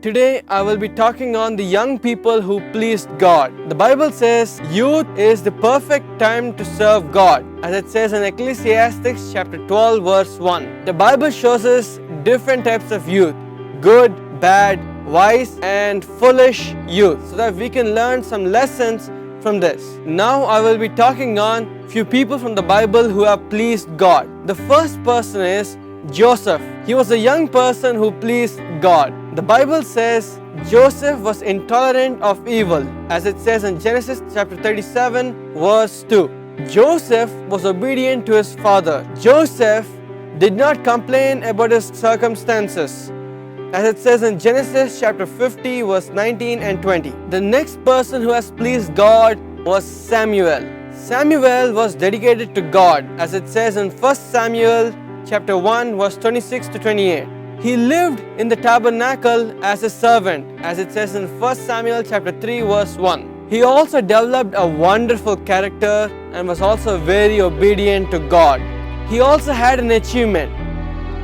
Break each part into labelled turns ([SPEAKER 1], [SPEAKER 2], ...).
[SPEAKER 1] Today I will be talking on the young people who pleased God. The Bible says youth is the perfect time to serve God, as it says in Ecclesiastes chapter 12 verse 1. The Bible shows us different types of youth: good, bad, wise and foolish youth, so that we can learn some lessons from this. Now I will be talking on few people from the Bible who have pleased God. The first person is Joseph. He was a young person who pleased God. The Bible says Joseph was intolerant of evil, as it says in Genesis chapter 37 verse 2. Joseph was obedient to his father. Joseph did not complain about his circumstances, as it says in Genesis chapter 50 verse 19 and 20. The next person who has pleased God was Samuel. Samuel was dedicated to God, as it says in 1 Samuel chapter 1 verse 26 to 28. He lived in the tabernacle as a servant, as it says in 1 Samuel chapter 3 verse 1. He also developed a wonderful character and was also very obedient to God. He also had an achievement.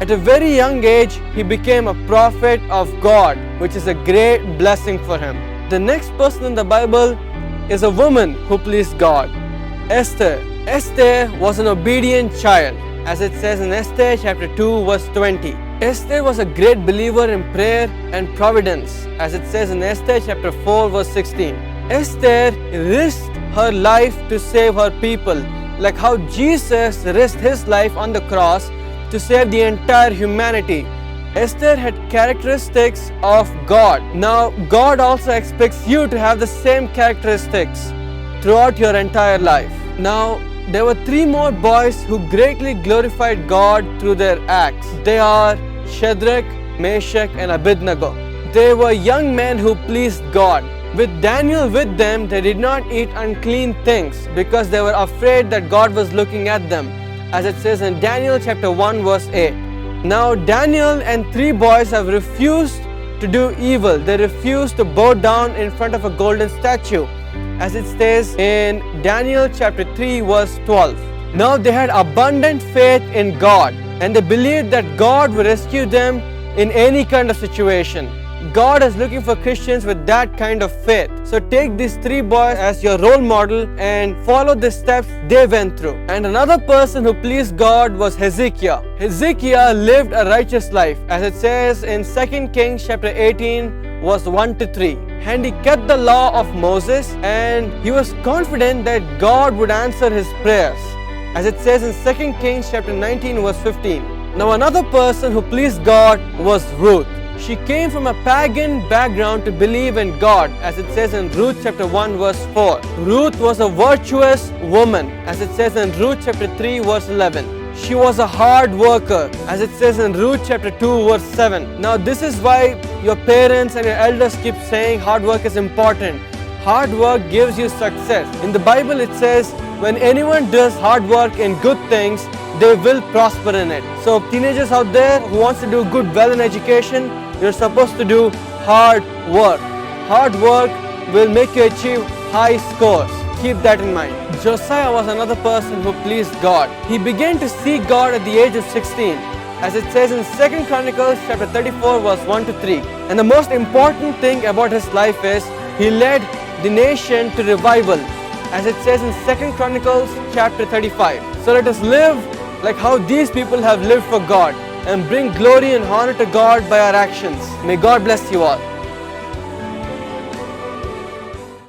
[SPEAKER 1] At a very young age, he became a prophet of God, which is a great blessing for him. The next person in the Bible is a woman who pleased God, Esther. Esther was an obedient child, as it says in Esther chapter 2 verse 20. Esther was a great believer in prayer and providence, as it says in Esther chapter 4 verse 16. Esther risked her life to save her people, like how Jesus risked his life on the cross to save the entire humanity. Esther had characteristics of God. Now, God also expects you to have the same characteristics throughout your entire life. Now, there were three more boys who greatly glorified God through their acts. They are Shadrach, Meshach and Abednego. They were young men who pleased God. With Daniel with them, they did not eat unclean things because they were afraid that God was looking at them, as it says in Daniel chapter 1 verse 8. Now Daniel and three boys have refused to do evil. They refused to bow down in front of a golden statue, as it says in Daniel chapter 3 verse 12. Now they had abundant faith in God, and they believed that God would rescue them in any kind of situation. God is looking for Christians with that kind of faith. So take these three boys as your role model and follow the steps they went through. And another person who pleased God was Hezekiah. Hezekiah lived a righteous life, as it says in 2 Kings chapter 18 verse 1 to 3. And he kept the law of Moses, and he was confident that God would answer his prayers, as it says in 2 Kings chapter 19 verse 15. Now another person who pleased God was Ruth. She came from a pagan background to believe in God, as it says in Ruth chapter 1 verse 4. Ruth was a virtuous woman, as it says in Ruth chapter 3 verse 11. She was a hard worker, as it says in Ruth chapter 2 verse 7. Now this is why your parents and your elders keep saying hard work is important. Hard work gives you success. In the Bible it says when anyone does hard work in good things, they will prosper in it. So teenagers out there who wants to do good well in education, you're supposed to do hard work. Hard work will make you achieve high scores. Keep that in mind. Josiah was another person who pleased God. He began to seek God at the age of 16, as it says in 2 Chronicles chapter 34 verse 1 to 3. And the most important thing about his life is he led the nation to revival, as it says in 2 Chronicles chapter 35. So let us live like how these people have lived for God and bring glory and honor to God by our actions. May God bless you all.